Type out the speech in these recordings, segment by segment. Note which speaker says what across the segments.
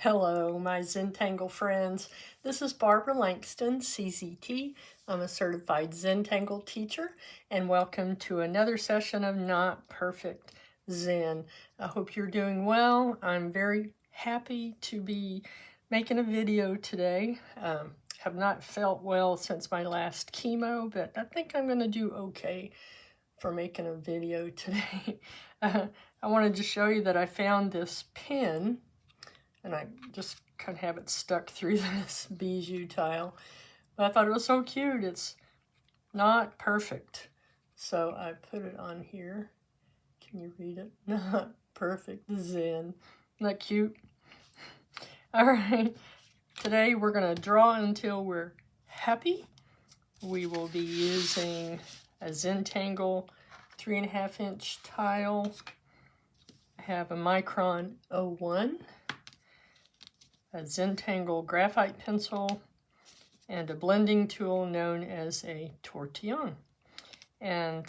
Speaker 1: Hello, my Zentangle friends. This is Barbara Langston, CZT. I'm a Certified Zentangle Teacher, and welcome to another session of Not Perfect Zen. I hope you're doing well. I'm very happy to be making a video today. Have not felt well since my last chemo, but I think I'm going to do okay for making a video today. I wanted to show you that I found this pen, and I just kind of have it stuck through this bijou tile. But I thought it was so cute. It's not perfect. So I put it on here. Can you read it? Not perfect Zen. Isn't that cute? All right. Today we're going to draw until we're happy. We will be using a Zentangle 3.5 inch tile. I have a Micron 01. A Zentangle graphite pencil, and a blending tool known as a tortillion. And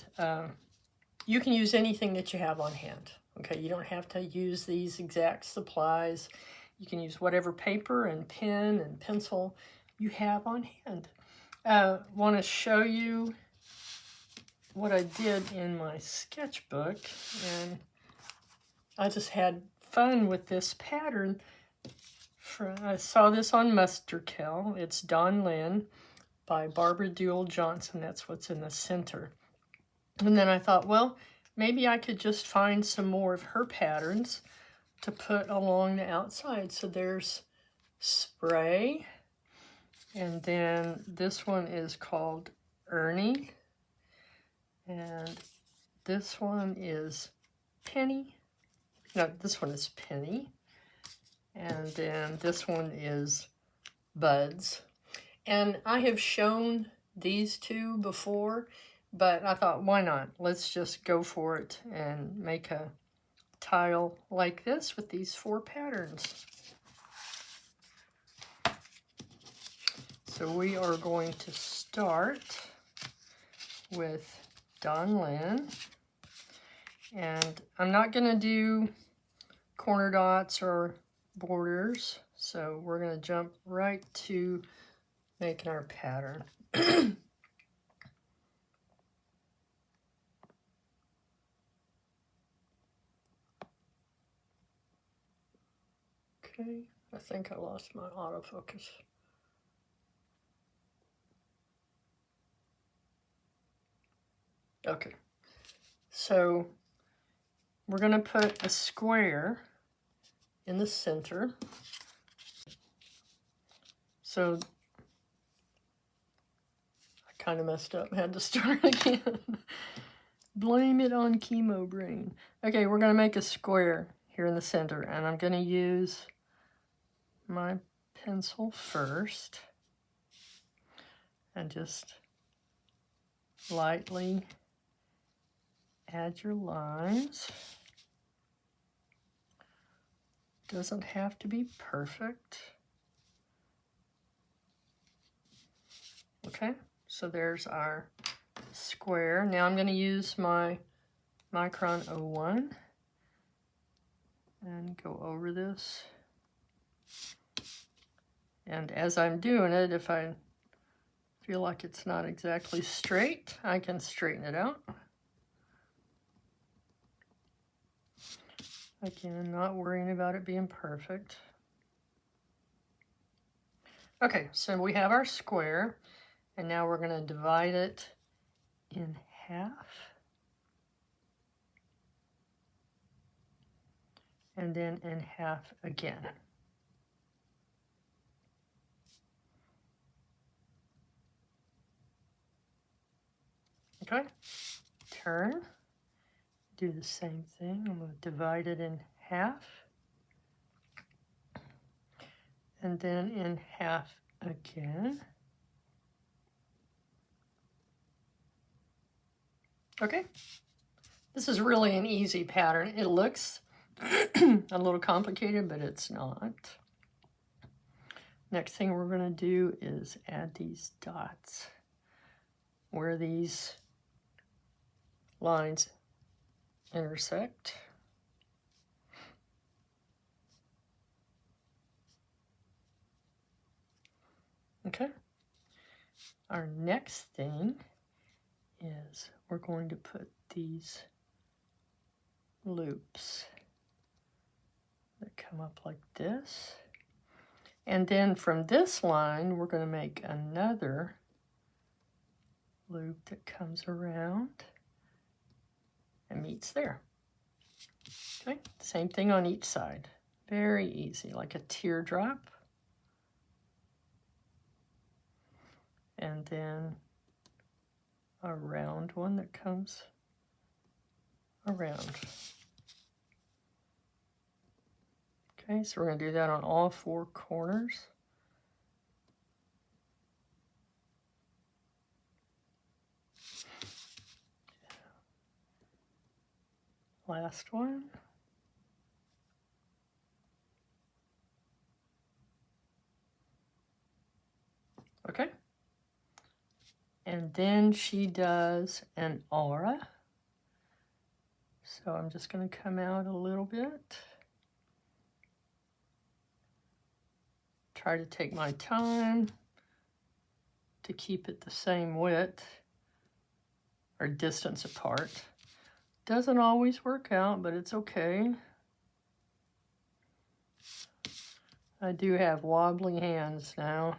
Speaker 1: you can use anything that you have on hand. Okay, you don't have to use these exact supplies. You can use whatever paper and pen and pencil you have on hand. Want to show you what I did in my sketchbook, and I just had fun with this pattern. I saw this on Musterkel. It's Don Lin by Barbara Duel Johnson. That's what's in the center. And then I thought, well, maybe I could just find some more of her patterns to put along the outside. So there's spray. And then this one is called Ernie. And this one is Pennie. No, this one is Pennie. And then this one is Buds. And I have shown these two before, but I thought, why not? Let's just go for it and make a tile like this with these 4 patterns. So we are going to start with Don Lin. And I'm not going to do corner dots or borders, so we're going to jump right to making our pattern. Okay, I think I lost my autofocus. Okay, so we're going to put a square in the center. So I kind of messed up, had to start again. Blame it on chemo brain. Okay, we're going to make a square here in the center, and I'm going to use my pencil first and just lightly add your lines. Doesn't have to be perfect. Okay, so there's our square. Now I'm going to use my Micron 01 and go over this. And as I'm doing it, if I feel like it's not exactly straight, I can straighten it out. Again, not worrying about it being perfect. Okay, so we have our square, and now we're going to divide it in half. And then in half again. Okay, turn. Do the same thing. I'm going to divide it in half. And then in half again. Okay. This is really an easy pattern. It looks a little complicated, but it's not. Next thing we're going to do is add these dots where these lines intersect. Okay. Our next thing is we're going to put these loops that come up like this. And then from this line, we're going to make another loop that comes around and meets there. Okay, same thing on each side. Very easy, like a teardrop. And then a round one that comes around. Okay, so we're going to do that on all 4 corners. Last one. Okay. And then she does an aura. So I'm just going to come out a little bit. Try to take my time to keep it the same width or distance apart. Doesn't always work out, but it's okay. I do have wobbly hands now.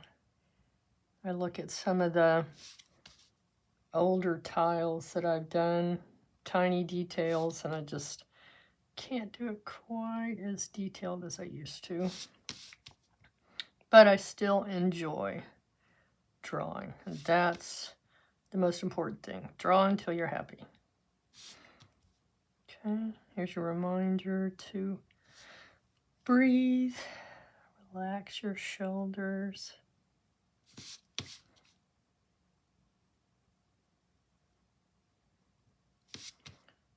Speaker 1: I look at some of the older tiles that I've done, tiny details, and I just can't do it quite as detailed as I used to. But I still enjoy drawing, and that's the most important thing. Draw until you're happy. Okay, here's your reminder to breathe, relax your shoulders.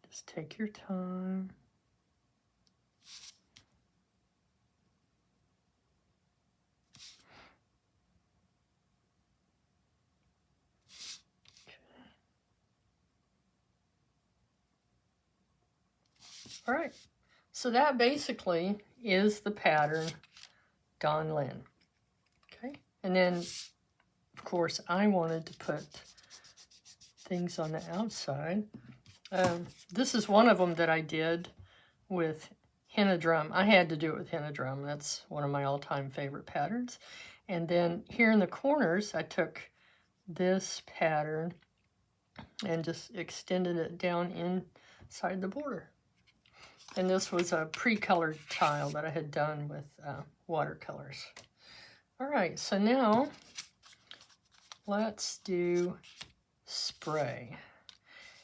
Speaker 1: Just take your time. All right, so that basically is the pattern Don Lin. Okay, and then of course I wanted to put things on the outside. This is one of them that I did with henna drum. I had to do it with henna drum. That's one of my all-time favorite patterns. And then here in the corners, I took this pattern and just extended it down inside the border. And this was a pre-colored tile that I had done with watercolors. All right, so now let's do spray.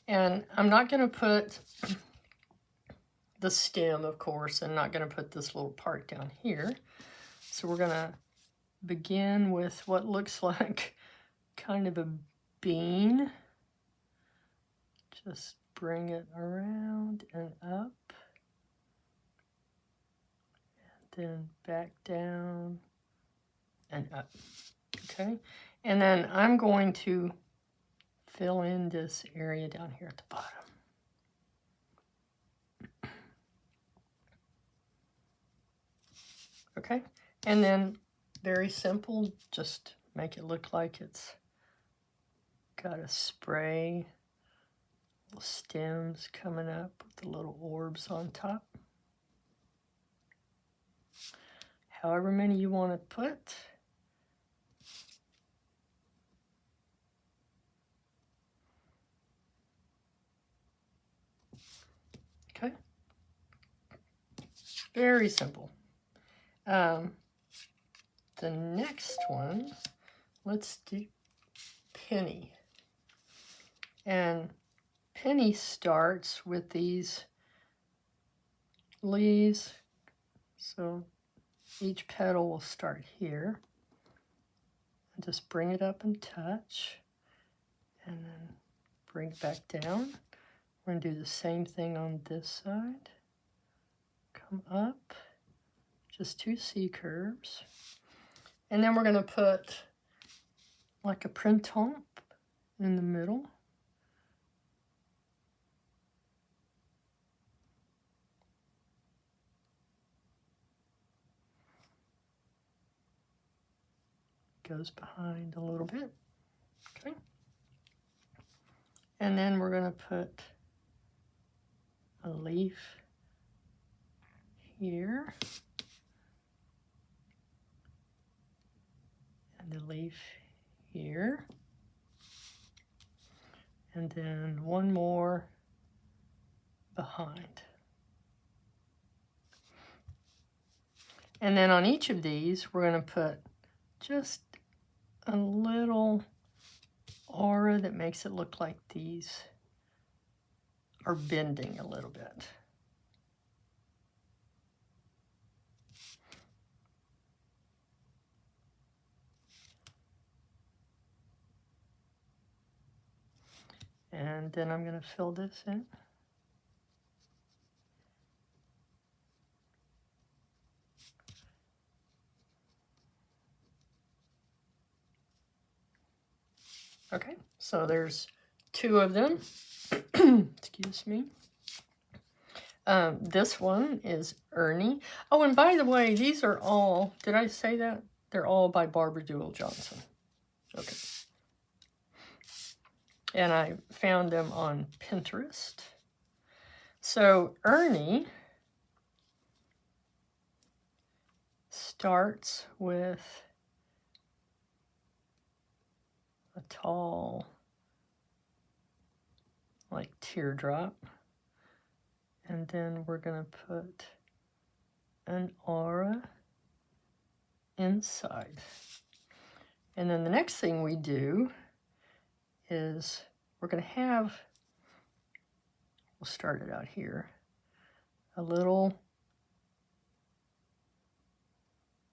Speaker 1: And I'm not going to put the stem, of course, and not going to put this little part down here. So we're going to begin with what looks like kind of a bean. Just bring it around and up. Then back down and up. Okay, and then I'm going to fill in this area down here at the bottom. Okay, and then very simple, just make it look like it's got a spray, little stems coming up with the little orbs on top. However many you want to put. Okay. Very simple. The next one, let's do Pennie. And Pennie starts with these leaves. So each petal will start here. And just bring it up and touch. And then bring it back down. We're going to do the same thing on this side. Come up. Just 2 C curves. And then we're going to put like a printemps in the middle. goes behind a little bit. Okay. And then we're going to put a leaf here. And a leaf here. And then one more behind. And then on each of these, we're going to put just a little aura that makes it look like these are bending a little bit. And then I'm going to fill this in. Okay, so there's 2 of them. Excuse me. This one is Ernie. Oh, and by the way, these are all, did I say that? They're all by Barbara Duel Johnson. Okay. And I found them on Pinterest. So Ernie starts with a tall, like teardrop. And then we're going to put an aura inside. And then the next thing we do is we're going to have, we'll start it out here, a little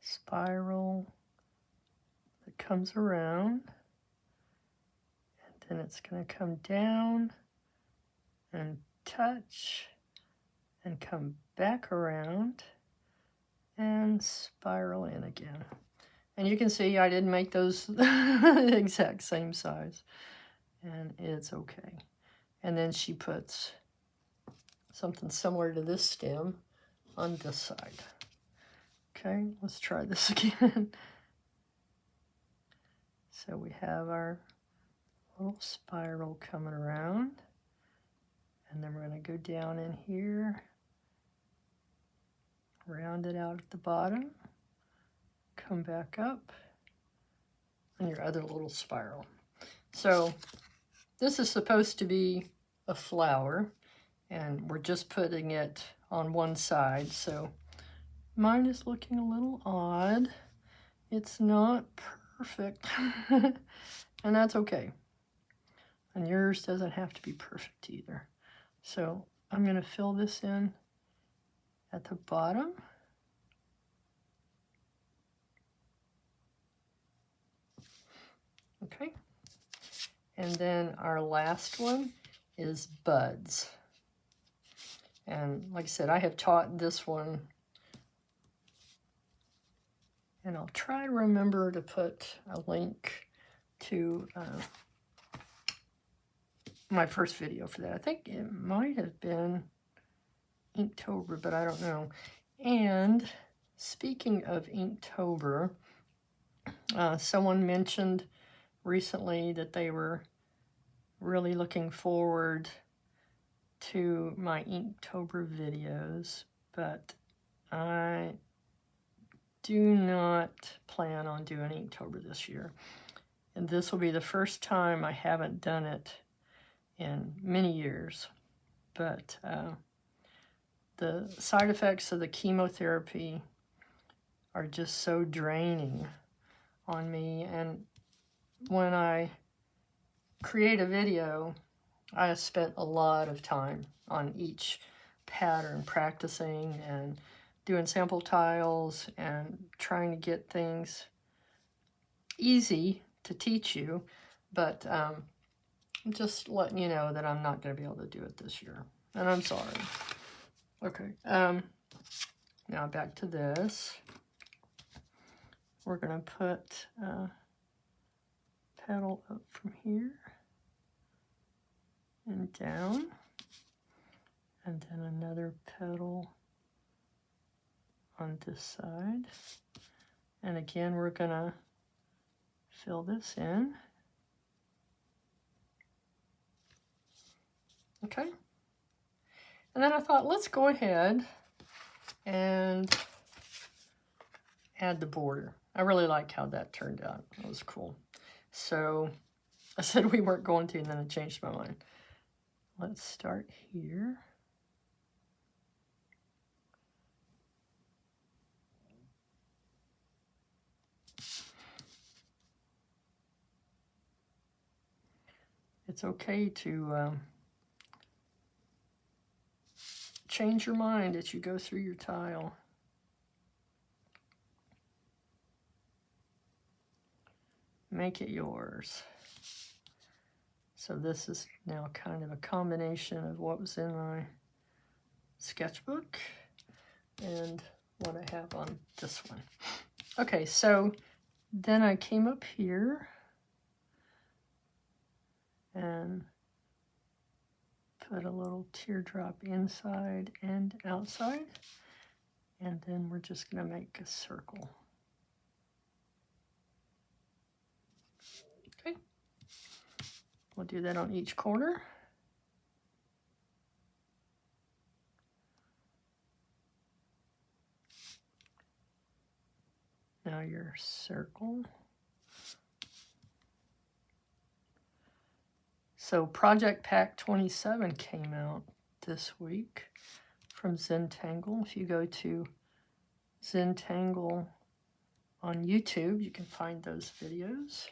Speaker 1: spiral that comes around. And then it's going to come down and touch and come back around and spiral in again. And you can see I didn't make those the exact same size, and it's okay. And then she puts something similar to this stem on this side. Okay, let's try this again. So we have our little spiral coming around, and then we're going to go down in here, round it out at the bottom, come back up, and your other little spiral. So this is supposed to be a flower, and we're just putting it on one side, so mine is looking a little odd. It's not perfect, and that's okay. And yours doesn't have to be perfect either. So I'm going to fill this in at the bottom. Okay. And then our last one is buds. And like I said, I have taught this one. And I'll try to remember to put a link to my first video for that. I think it might have been Inktober, but I don't know. And speaking of Inktober, someone mentioned recently that they were really looking forward to my Inktober videos, but I do not plan on doing Inktober this year. And this will be the first time I haven't done it in many years. But the side effects of the chemotherapy are just so draining on me. And when I create a video, I spent a lot of time on each pattern, practicing and doing sample tiles and trying to get things easy to teach you. But I'm just letting you know that I'm not going to be able to do it this year. And I'm sorry. Okay. Now back to this. We're going to put a petal up from here and down, and then another petal on this side. And again, we're going to fill this in. Okay. And then I thought, let's go ahead and add the border. I really like how that turned out. That was cool. So I said we weren't going to, and then I changed my mind. Let's start here. It's okay to change your mind as you go through your tile. Make it yours. So this is now kind of a combination of what was in my sketchbook and what I have on this one. Okay, so then I came up here and put a little teardrop inside and outside, and then we're just going to make a circle. Okay, we'll do that on each corner. Now your circle. So Project Pack 27 came out this week from Zentangle. If you go to Zentangle on YouTube, you can find those videos.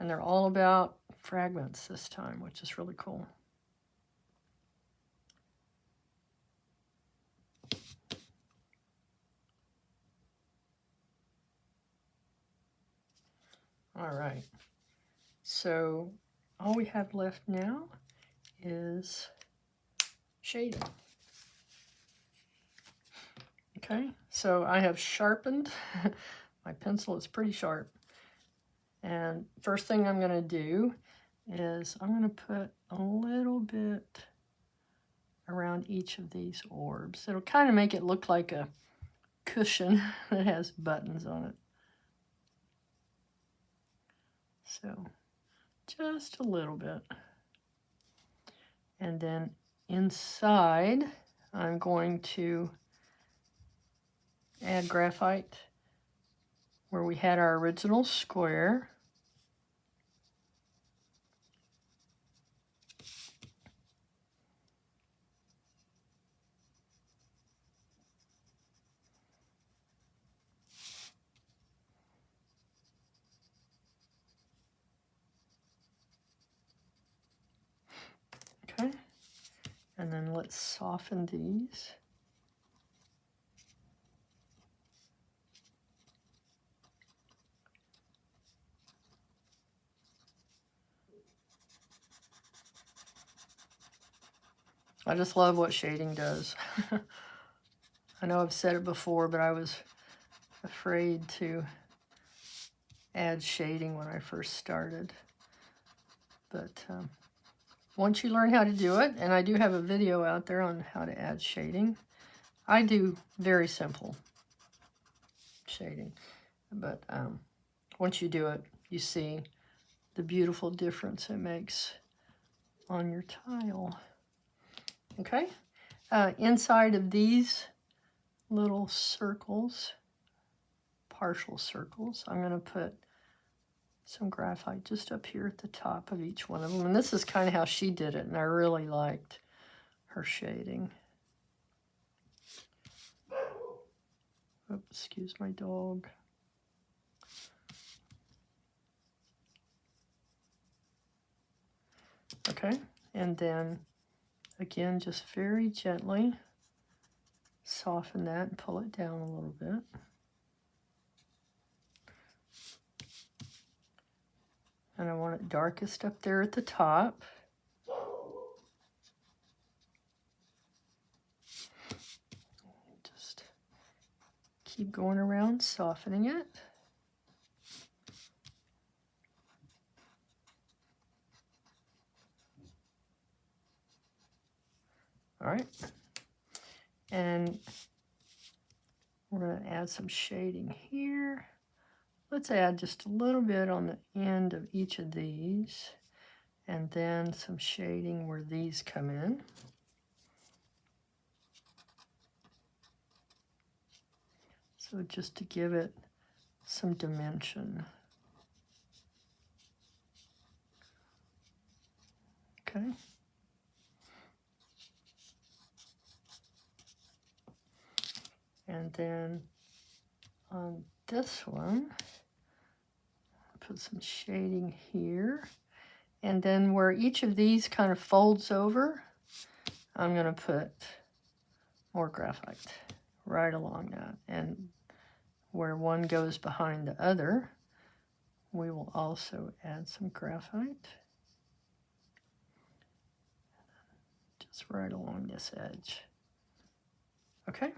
Speaker 1: And they're all about fragments this time, which is really cool. All right, so all we have left now is shading. Okay, so I have sharpened. My pencil is pretty sharp. And first thing I'm going to do is I'm going to put a little bit around each of these orbs. It'll kind of make it look like a cushion that has buttons on it. So just a little bit. And then inside, I'm going to add graphite where we had our original square. Okay, and then let's soften these. I just love what shading does. I know I've said it before, but I was afraid to add shading when I first started. But once you learn how to do it, and I do have a video out there on how to add shading. I do very simple shading, but once you do it, you see the beautiful difference it makes on your tile. Okay, inside of these little circles, partial circles, I'm going to put some graphite just up here at the top of each one of them. And this is kind of how she did it, and I really liked her shading. Oops, excuse my dog. Okay, and then again, just very gently soften that and pull it down a little bit. And I want it darkest up there at the top. Just keep going around, softening it. All right. And we're going to add some shading here let's add just a little bit on the end of each of these, and then some shading where these come in. So just to give it some dimension. Okay. And then on this one, put some shading here. And then where each of these kind of folds over, I'm going to put more graphite right along that. And where one goes behind the other, we will also add some graphite. Just right along this edge. Okay.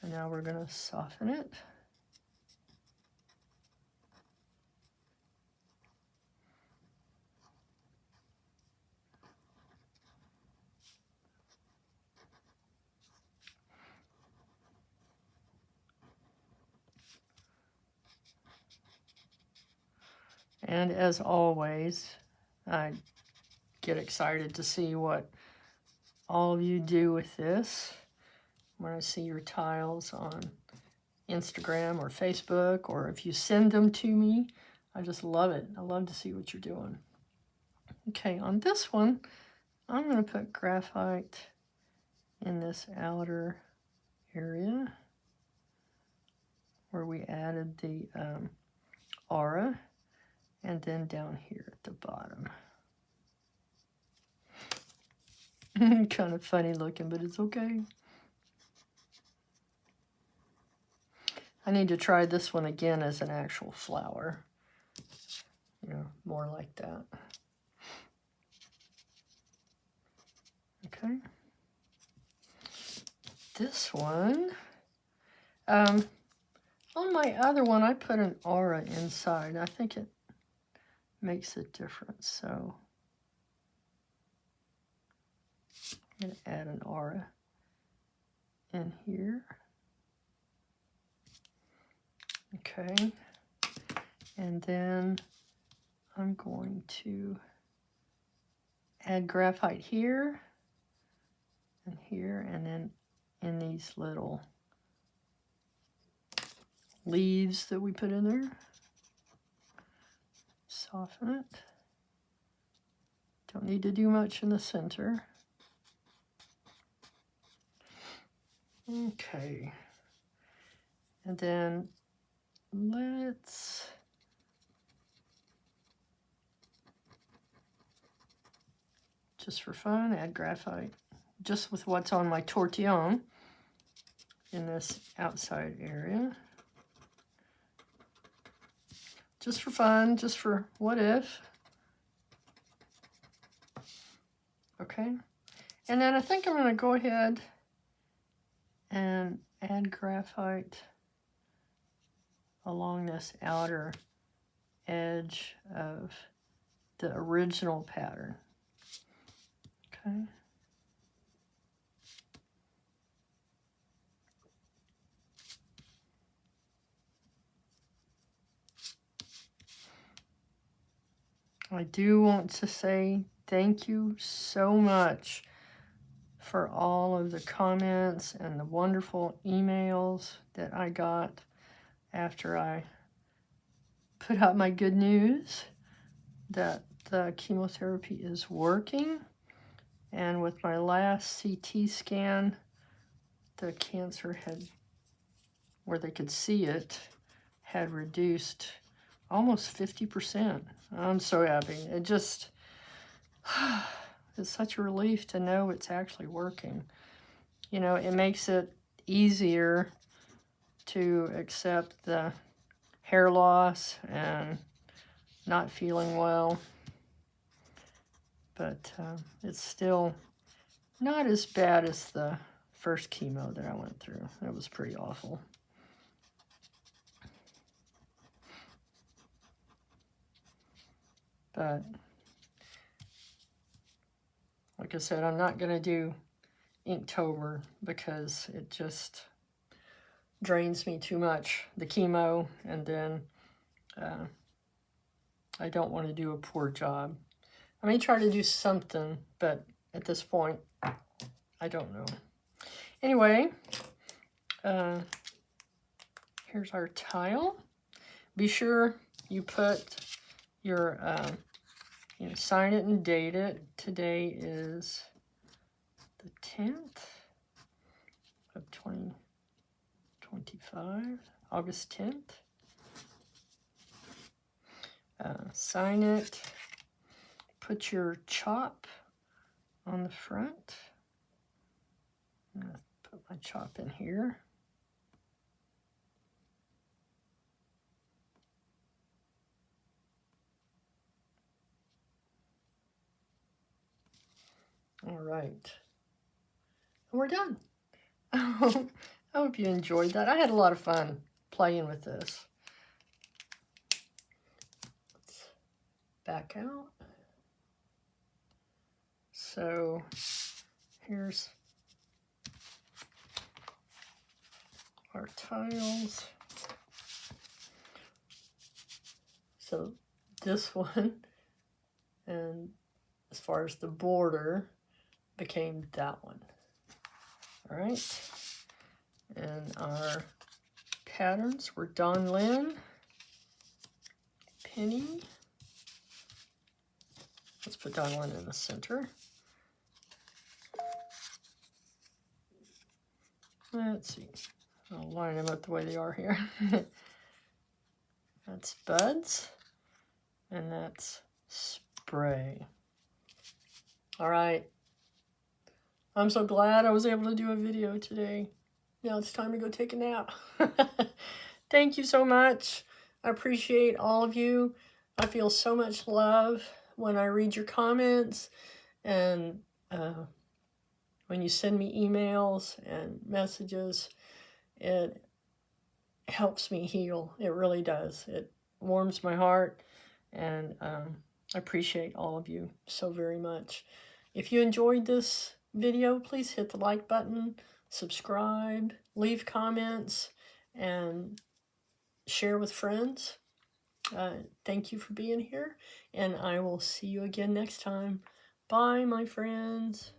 Speaker 1: And now we're going to soften it. And as always, I get excited to see what all of you do with this. When I see your tiles on Instagram or Facebook, or if you send them to me, I just love it. I love to see what you're doing. Okay, on this one, I'm going to put graphite in this outer area where we added the aura, and then down here at the bottom. Kind of funny looking, but it's okay. I need to try this one again as an actual flower. You know, more like that. Okay. This one, on my other one, I put an aura inside. I think it makes a difference, so I'm going to add an aura in here. Okay, and then I'm going to add graphite here and here, and then in these little leaves that we put in there. Soften it. Don't need to do much in the center. Okay. And then let's just for fun add graphite just with what's on my tortillion in this outside area. Just for fun, just for what if. Okay. And then I think I'm going to go ahead and add graphite along this outer edge of the original pattern. Okay. I do want to say thank you so much for all of the comments and the wonderful emails that I got after I put out my good news that the chemotherapy is working. And with my last CT scan, the cancer had, where they could see it, had reduced almost 50%. I'm so happy. It just, it's such a relief to know it's actually working. You know, it makes it easier to accept the hair loss and not feeling well. But it's still not as bad as the first chemo that I went through. It was pretty awful. But like I said, I'm not going to do Inktober because it just, drains me too much, the chemo, and then I don't want to do a poor job. I may try to do something, but at this point, I don't know. Anyway, here's our tile. Be sure you put your, sign it and date it. Today is the 10th of 2025, August 10th. Sign it. Put your chop on the front. I'm going to put my chop in here. All right. And we're done. I hope you enjoyed that. I had a lot of fun playing with this. Let's back out. So here's our tiles. So this one, and as far as the border, became that one. All right. And our patterns were Don Lin, Pennie. Let's put Don Lin in the center. Let's see. I'll line them up the way they are here. That's buds, and that's spray. All right. I'm so glad I was able to do a video today. Now it's time to go take a nap. Thank you so much. I appreciate all of you. I feel so much love when I read your comments and when you send me emails and messages. It helps me heal. It really does. It warms my heart, and I appreciate all of you so very much. If you enjoyed this video, please hit the like button, subscribe, leave comments, and share with friends. Thank you for being here, and I will see you again next time. Bye, my friends.